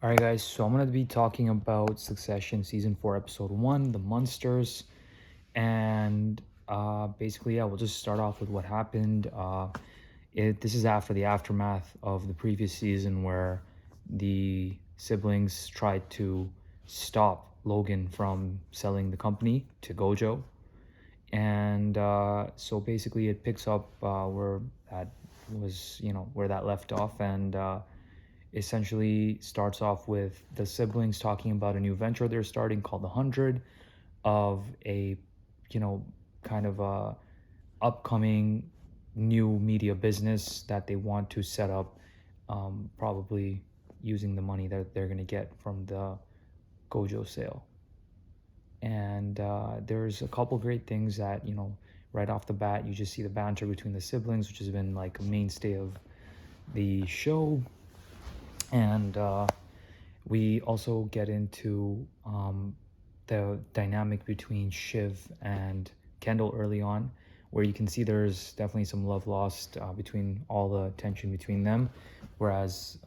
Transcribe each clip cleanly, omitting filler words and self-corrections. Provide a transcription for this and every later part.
All right, guys. So I'm gonna be talking about Succession season 4, episode 1, the Munsters, and basically, yeah, we'll just start off with what happened. This is after the aftermath of the previous season, where the siblings tried to stop Logan from selling the company to Gojo, and so basically, it picks up where that where that left off, and essentially starts off with the siblings talking about a new venture they're starting called the 100, of a you know kind of a upcoming new media business that they want to set up, probably using the money that they're going to get from the Gojo sale. And there's a couple great things that, right off the bat, you just see the banter between the siblings, which has been like a mainstay of the show. And we also get into the dynamic between Shiv and Kendall early on, where you can see there's definitely some love lost between all the tension between them, whereas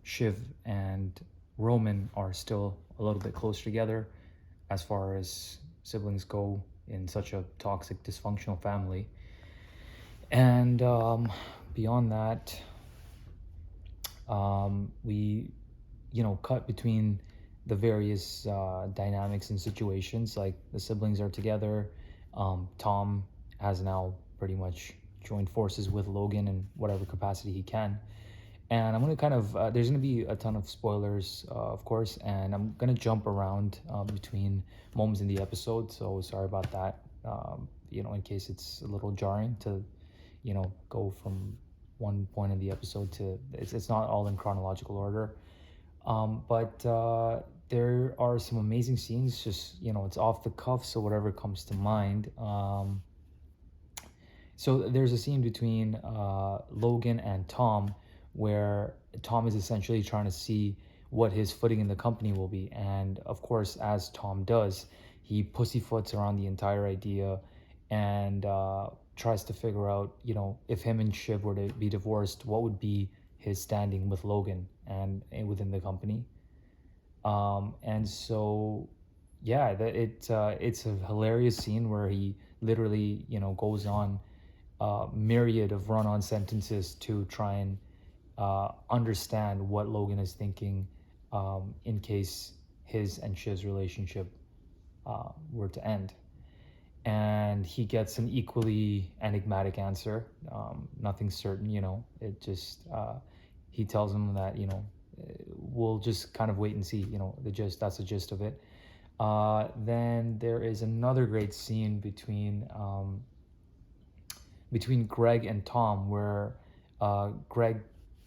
Shiv and Roman are still a little bit close together as far as siblings go in such a toxic, dysfunctional family. And beyond that, we cut between the various dynamics and situations. Like the siblings are together. Tom has now pretty much joined forces with Logan in whatever capacity he can. And I'm going to there's going to be a ton of spoilers, of course, and I'm going to jump around between moments in the episode. So sorry about that, in case it's a little jarring to, go from one point in the episode to, it's not all in chronological order. But there are some amazing scenes, just, it's off the cuff, so whatever comes to mind. So there's a scene between Logan and Tom where Tom is essentially trying to see what his footing in the company will be. And of course, as Tom does, he pussyfoots around the entire idea and tries to figure out, if him and Shiv were to be divorced, what would be his standing with Logan and within the company. And so, yeah, it's a hilarious scene where he literally, goes on myriad of run-on sentences to try and understand what Logan is thinking, in case his and Shiv's relationship were to end. And he gets an equally enigmatic answer. Nothing certain, It just he tells him that we'll just kind of wait and see. That's the gist of it. Then there is another great scene between Greg and Tom, where Greg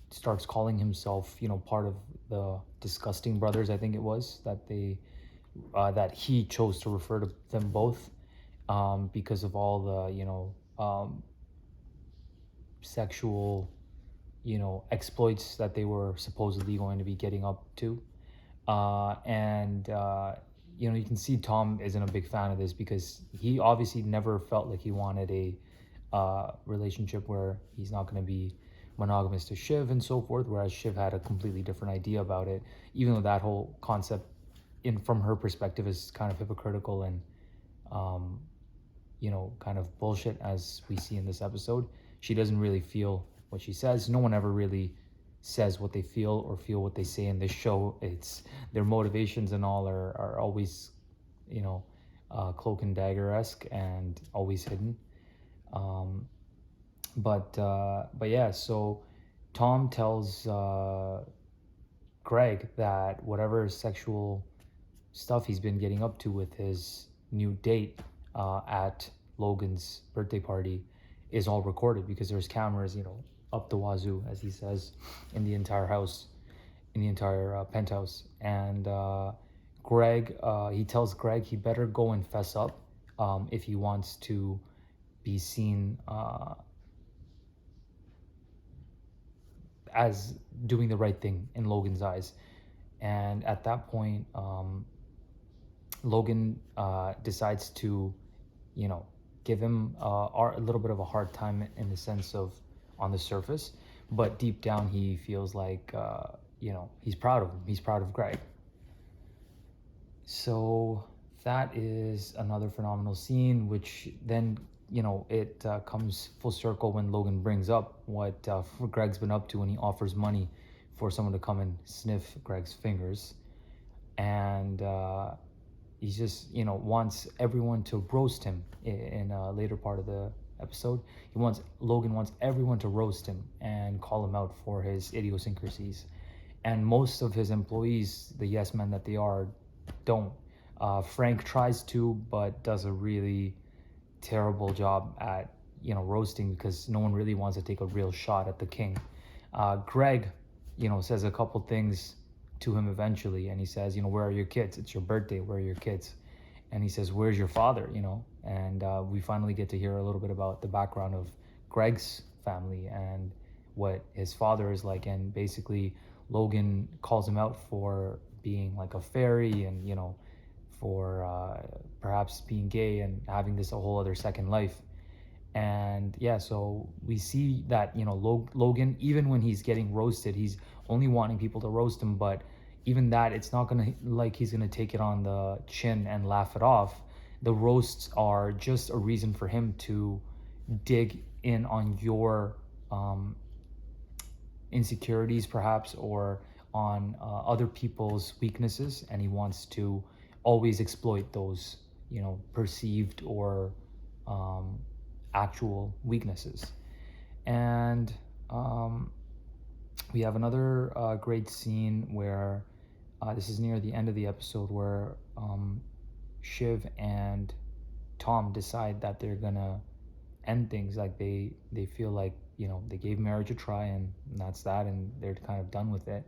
starts calling himself, part of the Disgusting Brothers. I think it was that he chose to refer to them both, because of all the sexual exploits that they were supposedly going to be getting up to. And you can see Tom isn't a big fan of this because he obviously never felt like he wanted a relationship where he's not going to be monogamous to Shiv and so forth, whereas Shiv had a completely different idea about it, even though that whole concept in from her perspective is kind of hypocritical and um, kind of bullshit, as we see in this episode. She doesn't really feel what she says. No one ever really says what they feel or feel what they say in this show. It's their motivations and all are always, cloak and dagger-esque and always hidden. Um, but yeah, so Tom tells Greg that whatever sexual stuff he's been getting up to with his new date at Logan's birthday party is all recorded because there's cameras, up the wazoo, as he says, in the entire house, in the entire penthouse. And he tells Greg he better go and fess up, if he wants to be seen as doing the right thing in Logan's eyes. And at that point, Logan decides to, you know, give him a little bit of a hard time in the sense of on the surface, but deep down he feels like he's proud of him. He's proud of Greg. So that is another phenomenal scene, which then, it comes full circle when Logan brings up what Greg's been up to when he offers money for someone to come and sniff Greg's fingers. And he just, wants everyone to roast him in a later part of the episode. Logan wants everyone to roast him and call him out for his idiosyncrasies. And most of his employees, the yes men that they are, don't. Frank tries to, but does a really terrible job at, roasting, because no one really wants to take a real shot at the king. Greg, says a couple things to him eventually, and he says, where are your kids? It's your birthday. Where are your kids? And he says, where's your father? And we finally get to hear a little bit about the background of Greg's family and what his father is like. And basically, Logan calls him out for being like a fairy, and for perhaps being gay and having this a whole other second life. And yeah, so we see that Logan, even when he's getting roasted, he's only wanting people to roast him, but even that, it's not gonna, like, he's gonna take it on the chin and laugh it off. The roasts are just a reason for him to dig in on your insecurities, perhaps, or on other people's weaknesses, and he wants to always exploit those perceived or actual weaknesses. And we have another great scene where this is near the end of the episode, where Shiv and Tom decide that they're gonna end things. Like they feel like they gave marriage a try, and that's that, and they're kind of done with it.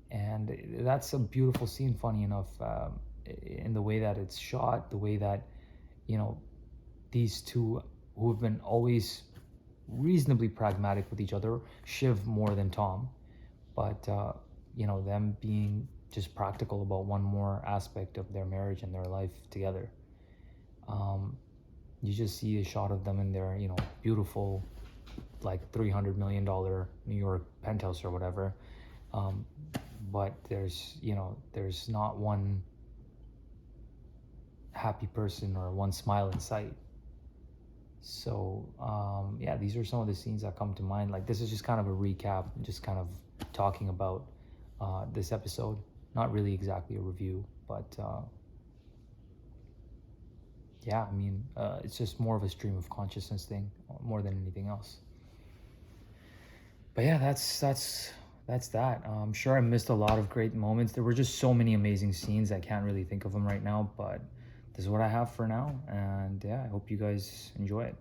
And that's a beautiful scene, funny enough, in the way that it's shot, the way that these two, who have been always reasonably pragmatic with each other, Shiv more than Tom, but them being just practical about one more aspect of their marriage and their life together. You just see a shot of them in their beautiful, like $300 million New York penthouse or whatever, but there's not one happy person or one smile in sight. So yeah, these are some of the scenes that come to mind. Like, this is just kind of a recap, just kind of talking about this episode, not really exactly a review, but yeah, I mean, it's just more of a stream of consciousness thing more than anything else. But yeah, that's that. I'm sure I missed a lot of great moments. There were just so many amazing scenes. I can't really think of them right now, but this is what I have for now. And yeah, I hope you guys enjoy it.